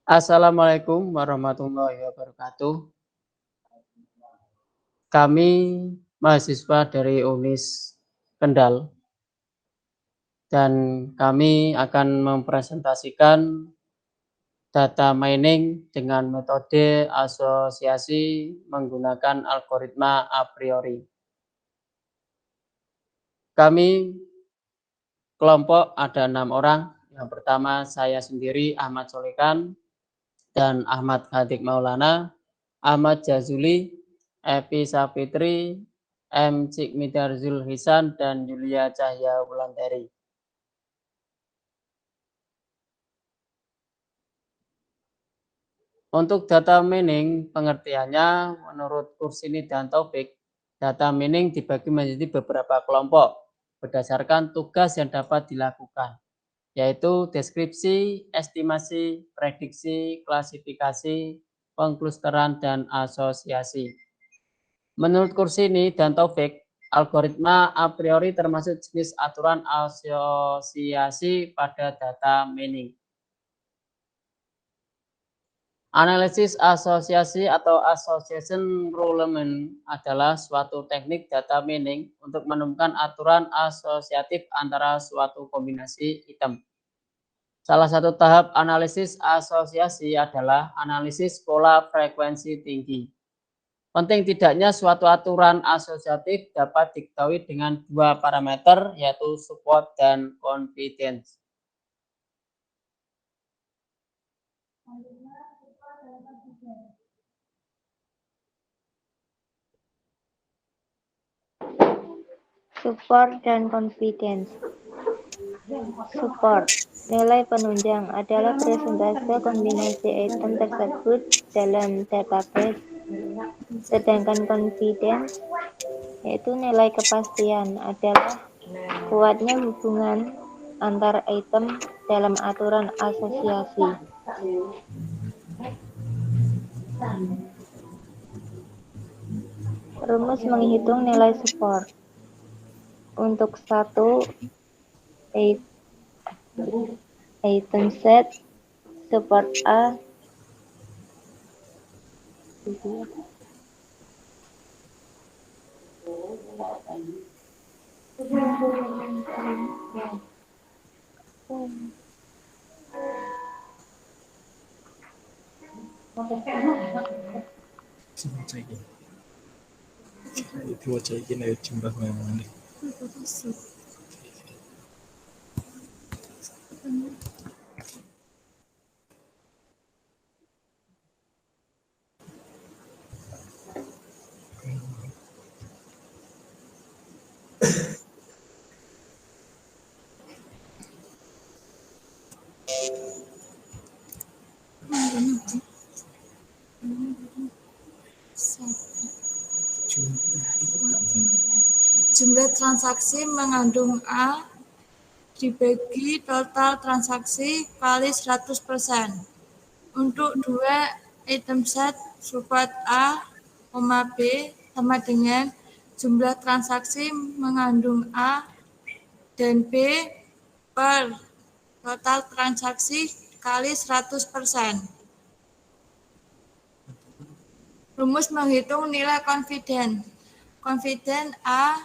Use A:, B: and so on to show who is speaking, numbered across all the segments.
A: Assalamualaikum warahmatullahi wabarakatuh. Kami mahasiswa dari UNIS Kendal dan kami akan mempresentasikan data mining dengan metode asosiasi menggunakan algoritma a priori. Kami kelompok ada 6 orang. Yang pertama saya sendiri Ahmad Solekan dan Ahmad Khatik Maulana, Ahmad Jazuli, Evi Sapitri, M. Cikmidar Zulhisan, dan Yulia Cahya Wulandari. Untuk data mining, pengertiannya menurut Kursini dan Taufik, data mining dibagi menjadi beberapa kelompok berdasarkan tugas yang dapat dilakukan, yaitu deskripsi, estimasi, prediksi, klasifikasi, pengklusteran, dan asosiasi. Menurut Kursini dan Taufik, algoritma a priori termasuk jenis aturan asosiasi pada data mining. Analisis asosiasi atau association rulement adalah suatu teknik data mining untuk menemukan aturan asosiatif antara suatu kombinasi item. Salah satu tahap analisis asosiasi adalah analisis pola frekuensi tinggi. Penting tidaknya suatu aturan asosiatif dapat diketahui dengan dua parameter, yaitu support dan confidence.
B: Support dan confidence. Support, nilai penunjang adalah persentase kombinasi item tersebut dalam database. Sedangkan confidence, yaitu nilai kepastian, adalah kuatnya hubungan antar item dalam aturan asosiasi. Rumus menghitung nilai support. Untuk satu item set support A
C: Itu aja ini jumlah memang.
D: Jumlah transaksi mengandung A dibagi total transaksi kali 100%. Untuk dua item set support A, B sama dengan jumlah transaksi mengandung A dan B per total transaksi kali 100%. Rumus menghitung nilai confidence. Confidence A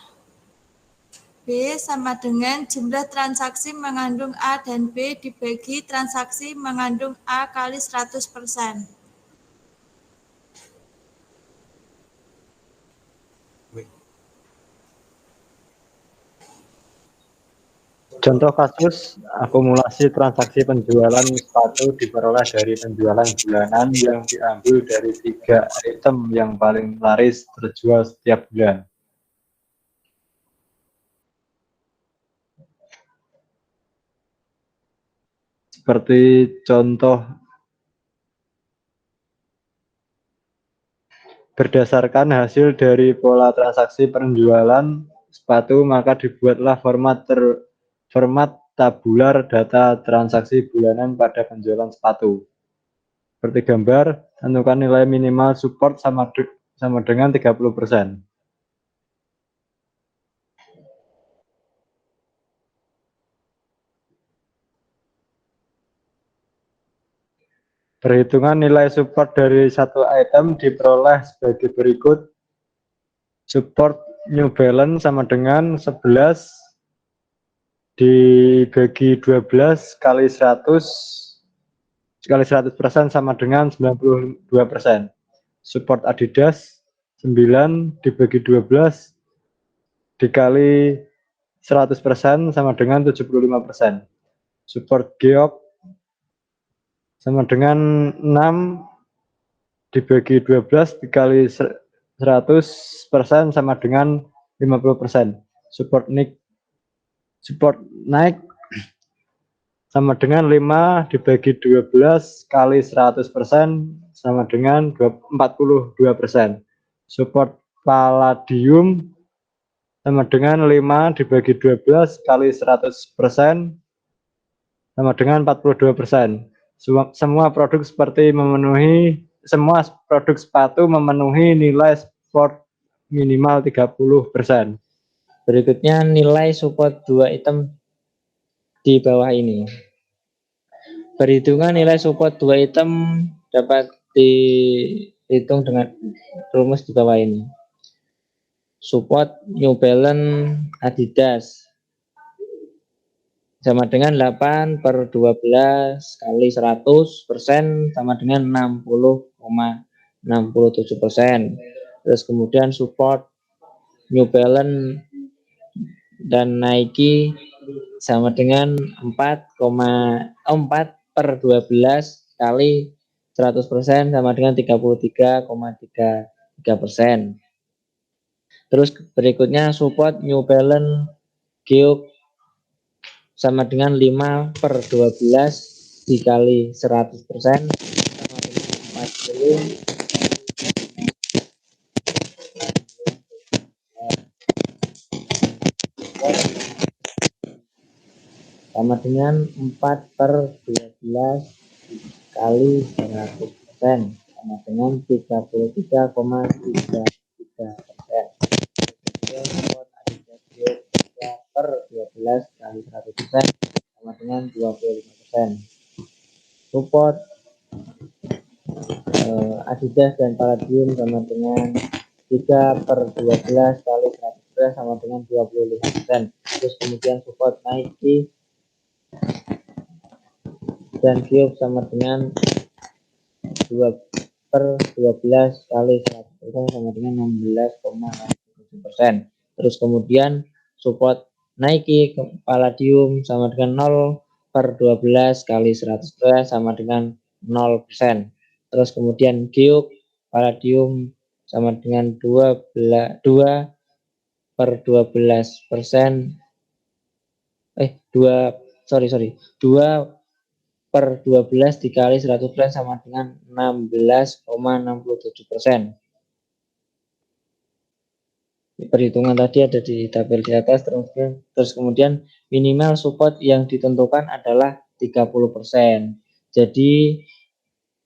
D: B sama dengan jumlah transaksi mengandung A dan B dibagi transaksi mengandung A kali 100%.
E: Contoh kasus akumulasi transaksi penjualan sepatu diperoleh dari penjualan bulanan yang diambil dari 3 item yang paling laris terjual setiap bulan. Seperti contoh, berdasarkan hasil dari pola transaksi penjualan sepatu, maka dibuatlah format tabular data transaksi bulanan pada penjualan sepatu. Seperti gambar, tentukan nilai minimal support sama dengan 30%. Perhitungan nilai support dari satu item diperoleh sebagai berikut. Support New Balance sama dengan 11 dibagi 12 kali 100 kali 100% sama dengan 92%. Support Adidas 9 dibagi 12 dikali 100% sama dengan 75%. Support Geok sama dengan 6 dibagi 12 dikali 100% sama dengan 50%. Support Nike sama dengan 5 dibagi 12 kali 100% sama dengan 42%. Support Palladium sama dengan 5 dibagi 12 kali 100% sama dengan 42%. Semua produk sepatu memenuhi nilai support minimal 30%.
F: Berikutnya nilai support 2 item di bawah ini. Perhitungan nilai support 2 item dapat dihitung dengan rumus di bawah ini. Support New Balance Adidas sama dengan 8 per 12 kali 100% sama dengan 60,67%. Terus kemudian support New Balance dan Nike sama dengan 4 per 12 kali 100% sama dengan 33,33%. Terus berikutnya support New Balance Geok sama dengan 5 per 12 dikali 100% sama dengan 40 sama dengan 4 per 12 kali 100% sama dengan 33,33%. Support Adidas Geok 3 per 12 kali 100% sama dengan 25%. Support Adidas dan Palladium sama dengan 3 per 12 kali 100% sama dengan 25%. Terus kemudian support Nike dan Geok sama dengan 2 per 12 kali 100% sama dengan 16,67%. Terus kemudian support Nike Palladium sama dengan 0 per 12 kali 100% sama dengan 0%. Terus kemudian Geok Palladium sama dengan 2 per 12%. 2 per 12 dikali 100% sama dengan 16,67%. Perhitungan tadi ada di tabel di atas. Terus kemudian minimal support yang ditentukan adalah 30%. Jadi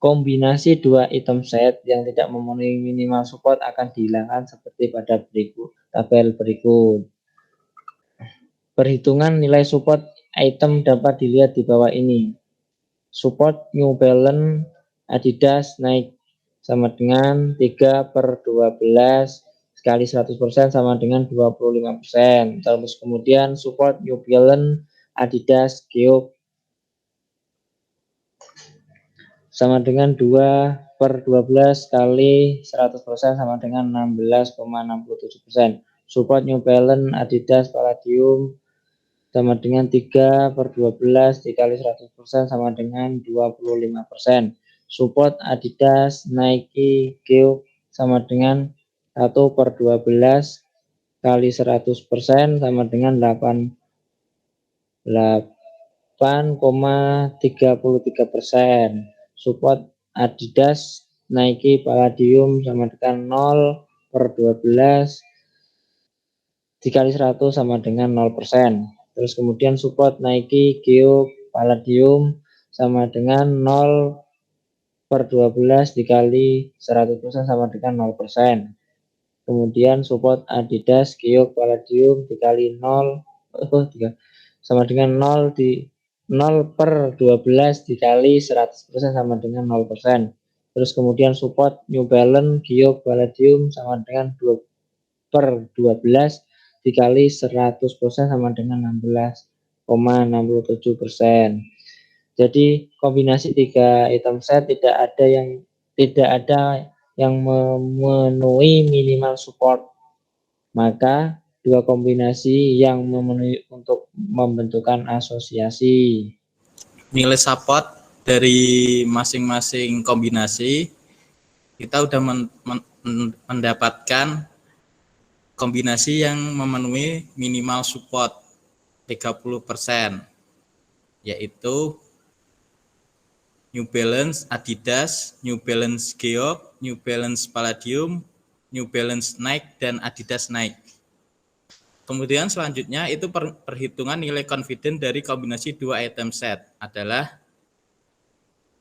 F: kombinasi 2 item set yang tidak memenuhi minimal support akan dihilangkan seperti pada tabel berikut. Perhitungan nilai support item dapat dilihat di bawah ini. Support New Balance Adidas Nike sama dengan 3 per 12 kali 100% sama dengan 25%. Terus kemudian support New Balance Adidas Geok sama dengan 2 per 12 kali 100% sama dengan 16,67%. Support New Balance Adidas Palladium sama dengan 3 per 12 dikali 100% sama dengan 25%. Support Adidas Nike Geok sama dengan 1 per 12 kali 100% sama dengan 8,33%. Support Adidas Nike Palladium sama dengan 0 per 12 dikali 100 sama dengan 0%. Terus kemudian support Nike Geok Palladium sama dengan 0 per 12 dikali 100% sama dengan 0%. Kemudian support Adidas Geok Palladium dikali 0 sama dengan 0 0/12 dikali 100% sama dengan 0%. Terus kemudian support New Balance, Giok, Palladium sama dengan 2/12 dikali 100% sama dengan 16,67%. Jadi kombinasi 3 item set tidak ada yang memenuhi minimal support. Maka 2 kombinasi yang memenuhi untuk membentukkan asosiasi.
C: Nilai support dari masing-masing kombinasi kita udah mendapatkan kombinasi yang memenuhi minimal support 30%, yaitu New Balance Adidas, New Balance Geok, New Balance Palladium, New Balance Nike, dan Adidas Nike. Kemudian selanjutnya itu perhitungan nilai confident dari kombinasi 2 item set adalah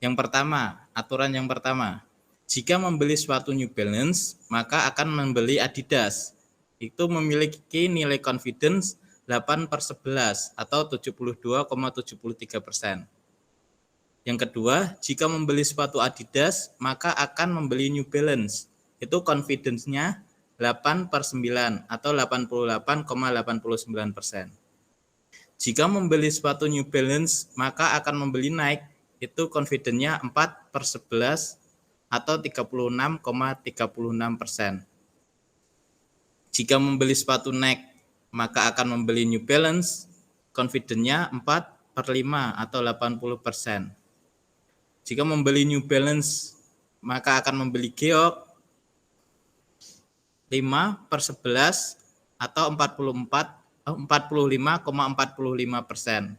C: yang pertama, aturan yang pertama. Jika membeli suatu New Balance, maka akan membeli Adidas. Itu memiliki nilai confidence 8/11 atau 72,73%. Yang kedua, jika membeli sepatu Adidas, maka akan membeli New Balance. Itu confidence-nya 8/9 atau 88,89%. Jika membeli sepatu New Balance, maka akan membeli Nike. Itu confidence-nya 4/11 atau 36,36%. Jika membeli sepatu Nike, maka akan membeli New Balance, confidence-nya 4/5 atau 80%. Jika membeli New Balance, maka akan membeli Geok 5/11 atau 45,45%.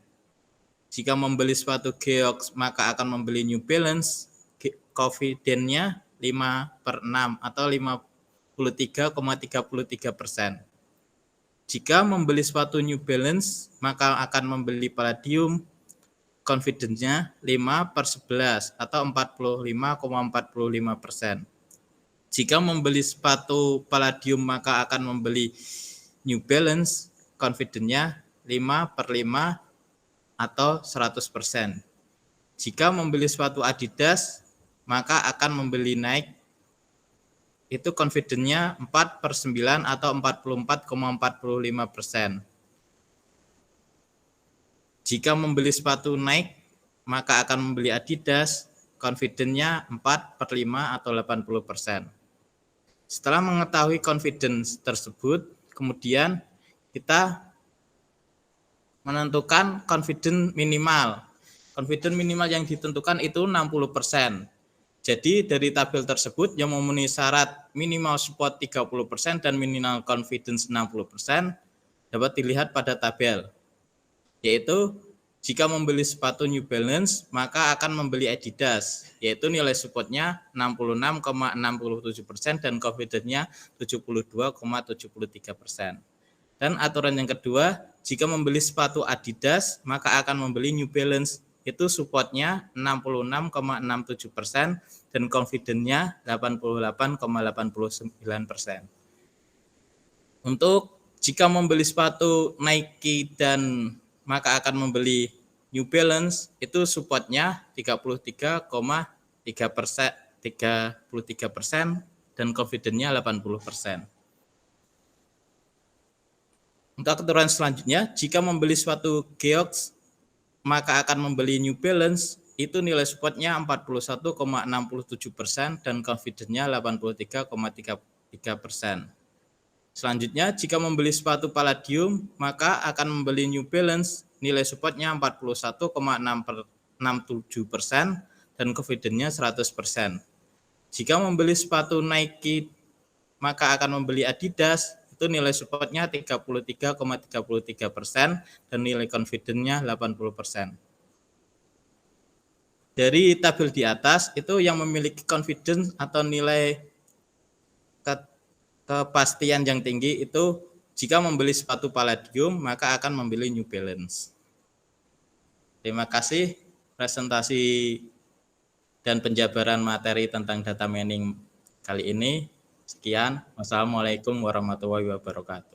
C: Jika membeli sepatu Geok, maka akan membeli New Balance, confidence-nya 5/6 atau 53,33%. Jika membeli sepatu New Balance, maka akan membeli Palladium, confidence-nya 5/11 atau 45,45%. Jika membeli sepatu Palladium, maka akan membeli New Balance, confidence-nya 5/5 atau 100%. Jika membeli sepatu Adidas, maka akan membeli Nike, itu confidence-nya 4/9 atau 44,45%. Jika membeli sepatu Nike, maka akan membeli Adidas, confidence-nya 4/5 atau 80%. Setelah mengetahui confidence tersebut, kemudian kita menentukan confidence minimal. Confidence minimal yang ditentukan itu 60%. Jadi dari tabel tersebut yang memenuhi syarat minimal support 30% dan minimal confidence 60% dapat dilihat pada tabel. Yaitu jika membeli sepatu New Balance, maka akan membeli Adidas, yaitu nilai supportnya 66,67% dan confidence-nya 72,73%. Dan aturan yang kedua, jika membeli sepatu Adidas, maka akan membeli New Balance, itu supportnya 66,67% dan confidence-nya 88,89%. Untuk jika membeli sepatu Nike dan maka akan membeli New Balance, itu supportnya 33,3% dan confidence-nya 80%. Untuk aturan selanjutnya, jika membeli sepatu Geok, maka akan membeli New Balance, itu nilai supportnya 41,67% dan confidence-nya 83,33%. Selanjutnya, jika membeli sepatu Palladium, maka akan membeli New Balance, nilai supportnya 41,67% dan confidence-nya 100%. Jika membeli sepatu Nike, maka akan membeli Adidas, itu nilai supportnya 33,33% dan nilai confidence-nya 80%. Dari tabel di atas, itu yang memiliki confidence atau nilai kepastian yang tinggi itu jika membeli sepatu Palladium, maka akan membeli New Balance. Terima kasih presentasi dan penjabaran materi tentang data mining kali ini. Sekian. Wassalamualaikum warahmatullahi wabarakatuh.